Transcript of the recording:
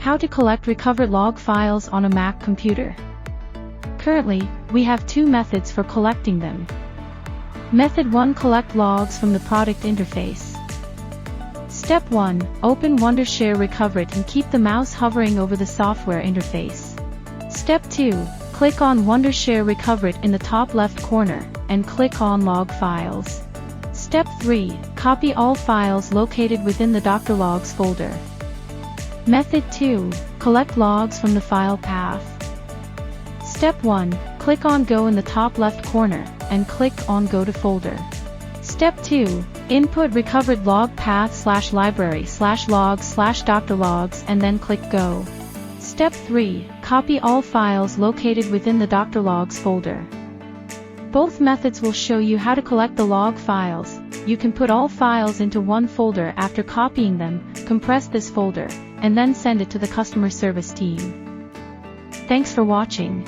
How to collect recovered log files on a Mac computer. Currently, we have two methods for collecting them. Method 1. Collect logs from the product interface. Step 1. Open Wondershare Recoverit and keep the mouse hovering over the software interface. Step 2. Click on Wondershare Recoverit in the top left corner, and click on Log Files. Step 3. Copy all files located within the Dr. Logs folder. Method 2. Collect logs from the file path. Step 1. Click on Go in the top left corner, and click on Go to Folder. Step 2. Input recovered log path /library/logs/Dr. Logs and then click Go. Step 3. Copy all files located within the Dr. Logs folder. Both methods will show you how to collect the log files. You can put all files into one folder after copying them, compress this folder, and then send it to the customer service team. Thanks for watching.